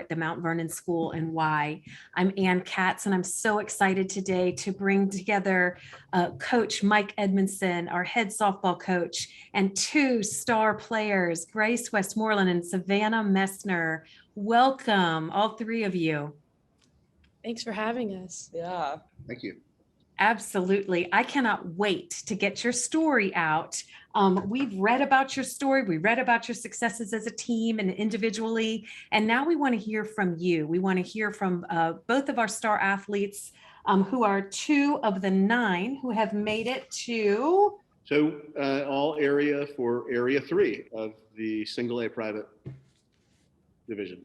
at the Mount Vernon School and why. I'm Ann Katz, and I'm so excited today to bring together Coach Mike Edmondson, our head softball coach, and two star players, Grace Westmoreland and Savannah Messner. Welcome, all three of you. Thanks for having us. Yeah. Thank you. Absolutely. I cannot wait to get your story out. We've read about your story. We read about your successes as a team and individually. And now we want to hear from you. We want to hear from both of our star athletes who are two of the 9 who have made it to. So all area for area 3 of the single A private division.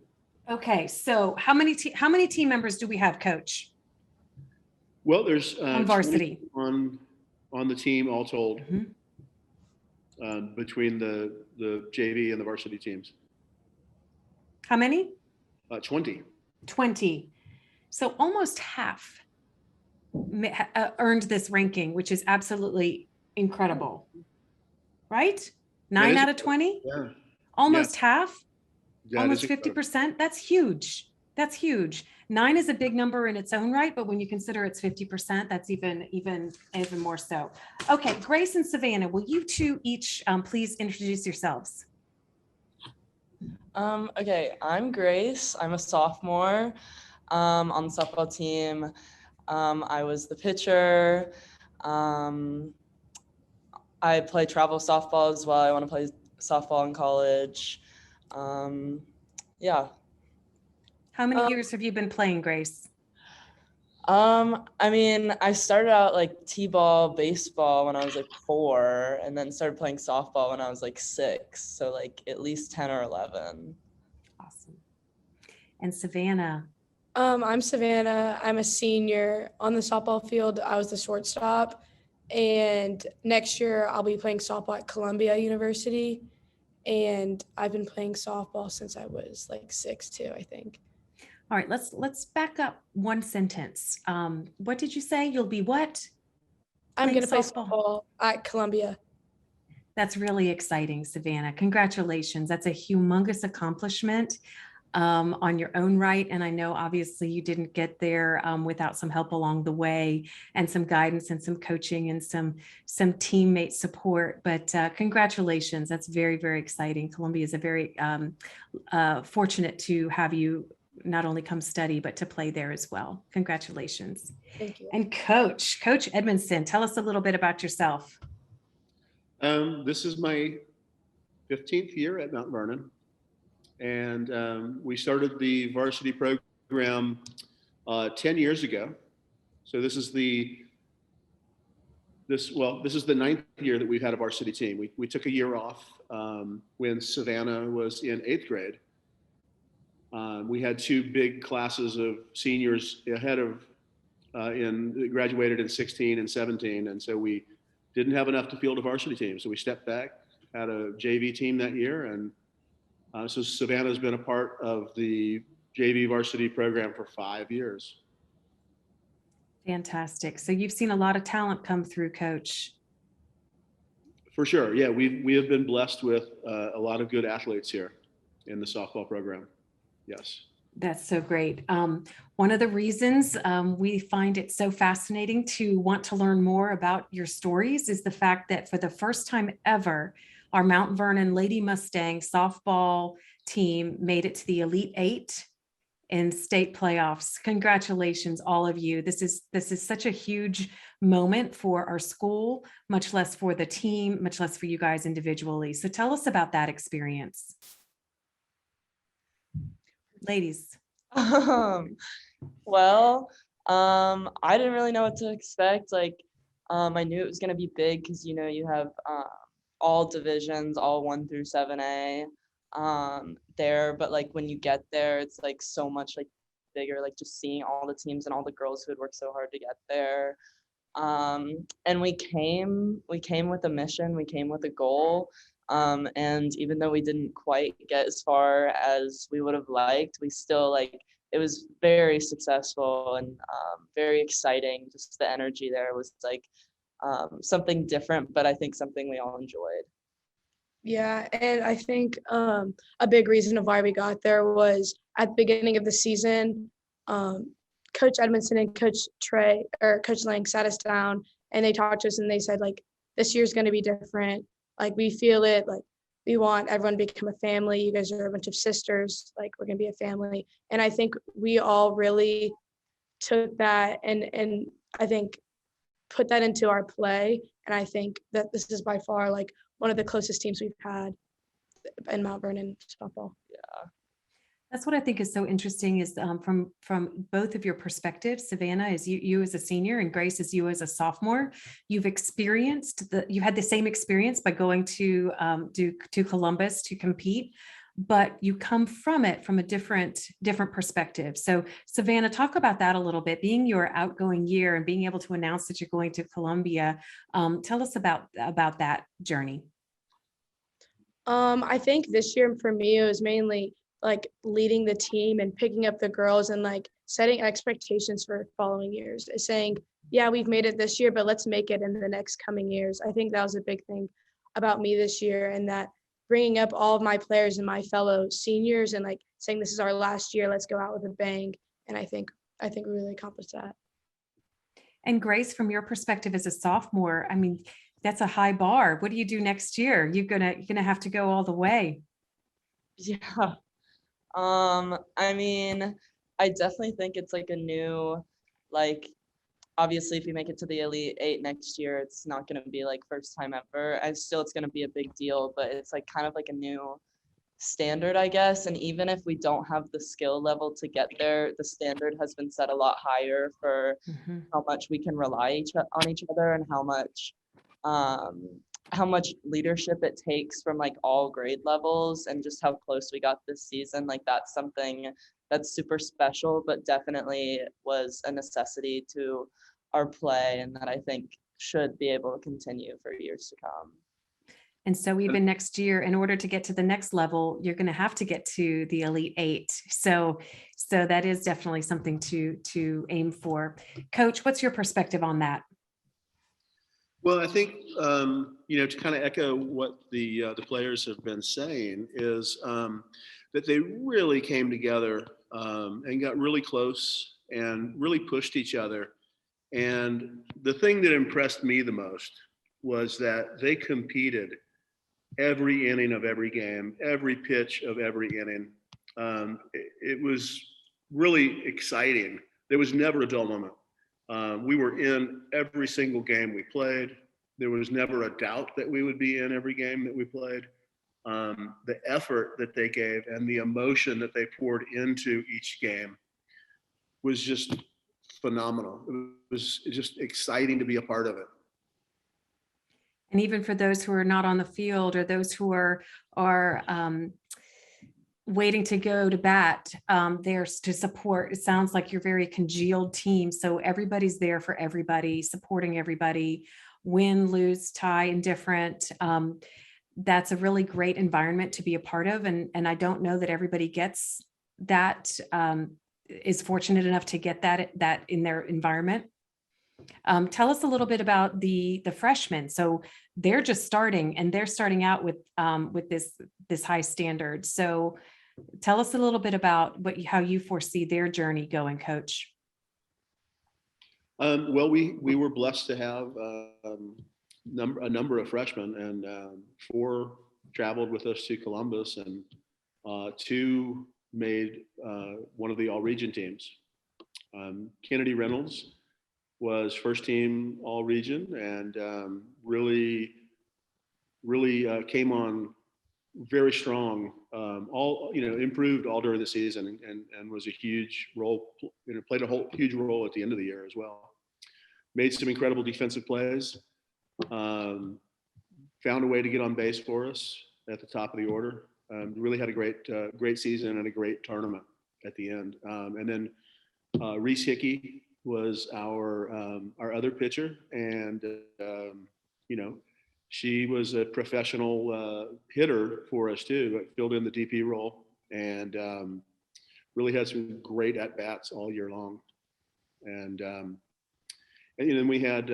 Okay. So how many team members do we have, Coach? Well, there's On varsity. on the team all told, Mhm. between the JV and the varsity teams. How many? 20. 20. So almost half earned this ranking, which is absolutely incredible. Right? 9 out of 20? Yeah. Almost half? That Almost is incredible. 50%? That's huge. That's huge. 9 is a big number in its own right, but when you consider it's 50%, that's even more so. Okay, Grace and Savannah, will you two each please introduce yourselves? Okay, I'm Grace. I'm a sophomore on the softball team. I was the pitcher. I play travel softball as well. I want to play softball in college. Yeah. How many years have you been playing, Grace? I mean, I started out like t-ball, baseball when I was like 4, and then started playing softball when I was like 6. So like at least 10 or 11. Awesome. And Savannah? I'm Savannah. I'm a senior on the softball field. I was the shortstop. And next year I'll be playing softball at Columbia University. And I've been playing softball since I was like 6 too, I think. All right, let's back up one sentence. What did you say? You'll be what? I'm Playing going to play softball at Columbia. That's really exciting, Savannah. Congratulations. That's a humongous accomplishment on your own right. And I know obviously you didn't get there without some help along the way and some guidance and some coaching and some teammate support. But congratulations. That's very, very exciting. Columbia is a very fortunate to have you not only come study, but to play there as well. Congratulations. Thank you. And Coach Edmondson, tell us a little bit about yourself. This is my 15th year at Mount Vernon. And we started the varsity program 10 years ago. So this is the 9th year that we've had a varsity team. We took a year off when Savannah was in 8th grade. We had 2 big classes of seniors ahead of graduated in 16 and 17. And so we didn't have enough to field a varsity team. So we stepped back, had a JV team that year. And so Savannah's been a part of the JV varsity program for 5 years. Fantastic. So you've seen a lot of talent come through, Coach. For sure. Yeah, we have been blessed with a lot of good athletes here in the softball program. Yes. That's so great. One of the reasons we find it so fascinating to want to learn more about your stories is the fact that for the first time ever, our Mount Vernon Lady Mustang softball team made it to the Elite 8 in state playoffs. Congratulations, all of you. This is such a huge moment for our school, much less for the team, much less for you guys individually. So tell us about that experience. Ladies. Well, I didn't really know what to expect. Like, I knew it was going to be big because, you know, you have all divisions, all 1 through 7A there. But like when you get there, it's like so much like bigger, like just seeing all the teams and all the girls who had worked so hard to get there. And we came with a mission, we came with a goal. And even though we didn't quite get as far as we would have liked, we still like, it was very successful and very exciting. Just the energy there was like something different, but I think something we all enjoyed. Yeah, and I think a big reason of why we got there was at the beginning of the season, Coach Edmondson and Coach Lang sat us down and they talked to us and they said, like, this year's going to be different. Like, we feel it. Like, we want everyone to become a family. You guys are a bunch of sisters. Like, we're going to be a family. And I think we all really took that and I think put that into our play. And I think that this is by far like one of the closest teams we've had in Mount Vernon softball. That's what I think is so interesting is from both of your perspectives. Savannah, as you as a senior, and Grace, as you as a sophomore, you've you had the same experience by going to Columbus to compete, but you come from it from a different perspective. So Savannah, talk about that a little bit. Being your outgoing year and being able to announce that you're going to Columbia, tell us about that journey. I think this year for me, it was mainly like leading the team and picking up the girls and like setting expectations for following years. Saying, yeah, we've made it this year, but let's make it in the next coming years. I think that was a big thing about me this year, and that bringing up all of my players and my fellow seniors and like saying this is our last year, let's go out with a bang. And I think we really accomplished that. And Grace, from your perspective as a sophomore, I mean, that's a high bar. What do you do next year? You're gonna have to go all the way. Yeah. I mean, I definitely think it's like a new, like, obviously if you make it to the Elite Eight next year, it's not going to be like first time ever. It's going to be a big deal, but it's like kind of like a new standard, I guess. And even if we don't have the skill level to get there, the standard has been set a lot higher for how much we can rely on each other and how much leadership it takes from like all grade levels, and just how close we got this season. Like, that's something that's super special, but definitely was a necessity to our play, and that I think should be able to continue for years to come. And so even next year, in order to get to the next level, you're going to have to get to the Elite Eight. So that is definitely something to aim for. Coach, what's your perspective on that? Well, I think, to kind of echo what the players have been saying is that they really came together and got really close and really pushed each other. And the thing that impressed me the most was that they competed every inning of every game, every pitch of every inning. It was really exciting. There was never a dull moment. We were in every single game we played. There was never a doubt that we would be in every game that we played. The effort that they gave and the emotion that they poured into each game was just phenomenal. It was just exciting to be a part of it. And even for those who are not on the field, or those who are waiting to go to bat, there's to support. It sounds like you're a very congealed team. So everybody's there for everybody, supporting everybody, win, lose, tie, indifferent. That's a really great environment to be a part of. And I don't know that everybody gets that, is fortunate enough to get that in their environment. Tell us a little bit about the freshmen. So they're just starting, and they're starting out with this high standard. So tell us a little bit about how you foresee their journey going, Coach. Well, we were blessed to have a number of freshmen, and 4 traveled with us to Columbus, and 2 made one of the all-region teams. Kennedy Reynolds was first team all-region, and really came on very strong, improved all during the season, and was a huge role, played a huge role at the end of the year as well. Made some incredible defensive plays, found a way to get on base for us at the top of the order. Really had a great season and a great tournament at the end. And then Reese Hickey was our other pitcher, and she was a professional hitter for us too. Filled in the DP role, and really had some great at bats all year long. And then we had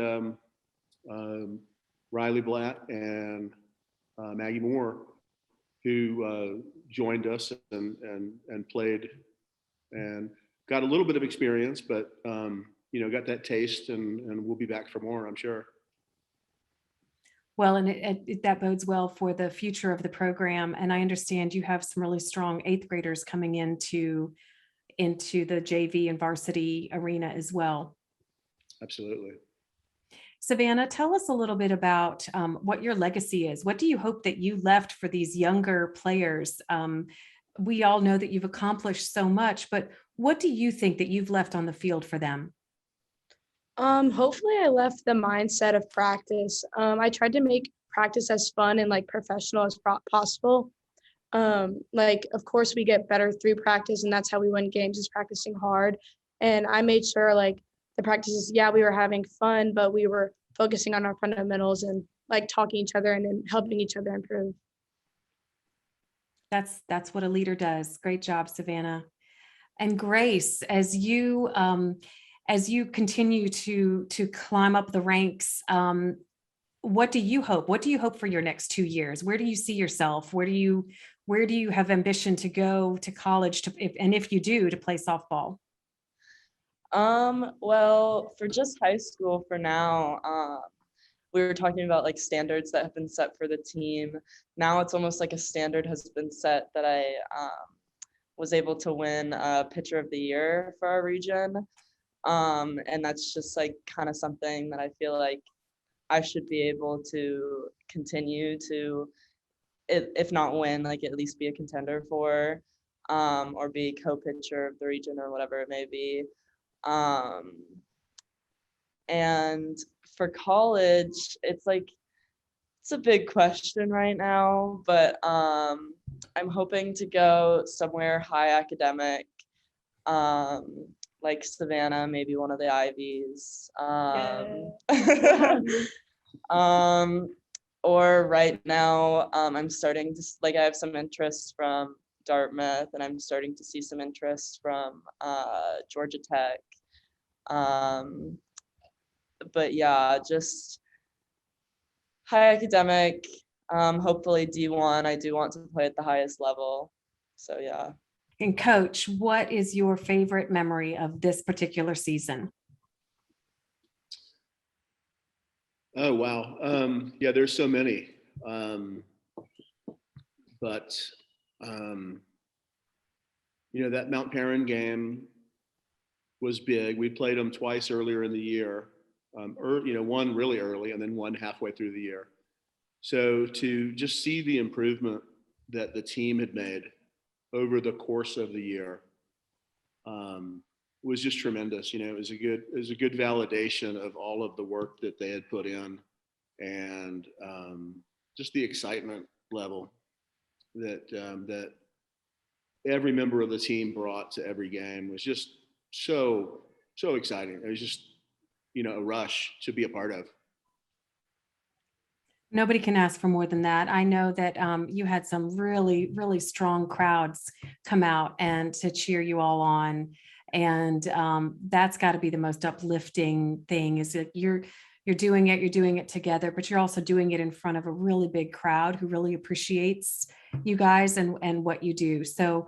Riley Blatt and Maggie Moore, who joined us and played and got a little bit of experience, but got that taste, and we'll be back for more, I'm sure. Well, and that bodes well for the future of the program. And I understand you have some really strong 8th graders coming into the JV and varsity arena as well. Absolutely. Savannah, tell us a little bit about what your legacy is. What do you hope that you left for these younger players? We all know that you've accomplished so much, but what do you think that you've left on the field for them? Hopefully I left the mindset of practice. I tried to make practice as fun and like professional as possible. Of course we get better through practice, and that's how we win games, is practicing hard. And I made sure like the practices, yeah, we were having fun, but we were focusing on our fundamentals and like talking to each other and then helping each other improve. That's what a leader does. Great job, Savannah. And Grace, as you continue to climb up the ranks, what do you hope? What do you hope for your next 2 years? Where do you see yourself? Where do you have ambition to go to college if you do, to play softball? Well, for just high school for now, we were talking about like standards that have been set for the team. Now it's almost like a standard has been set that I was able to win pitcher of the year for our region. And that's just like kind of something that I feel like I should be able to continue to, if not win, like at least be a contender for, or be co-pitcher of the region or whatever it may be. And for college, it's a big question right now, but I'm hoping to go somewhere high academic, like Savannah, maybe one of the Ivies. Or right now, I'm starting to, I have some interest from Dartmouth, and I'm starting to see some interest from Georgia Tech. But yeah, just high academic, hopefully D1. I do want to play at the highest level. So yeah. And Coach, what is your favorite memory of this particular season? Oh, wow. Yeah, there's so many. That Mount Perrin game was big. We played them twice earlier in the year, one really early and then one halfway through the year. So to just see the improvement that the team had made over the course of the year was just tremendous. It was a good validation of all of the work that they had put in, and just the excitement level that every member of the team brought to every game was just so exciting. It was just a rush to be a part of. Nobody can ask for more than that. I know that you had some really, really strong crowds come out and to cheer you all on. And that's got to be the most uplifting thing, is that you're doing it together, but you're also doing it in front of a really big crowd who really appreciates you guys and what you do. So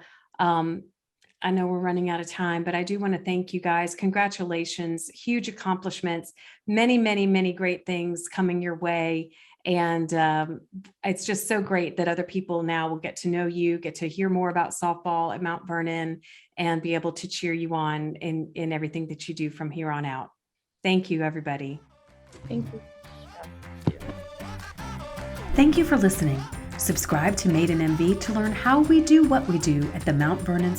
I know we're running out of time, but I do want to thank you guys. Congratulations, huge accomplishments, many, many, many great things coming your way. And it's just so great that other people now will get to know you, get to hear more about softball at Mount Vernon, and be able to cheer you on in everything that you do from here on out. Thank you, everybody. Thank you. Thank you for listening. Subscribe to Made in MV to learn how we do what we do at the Mount Vernon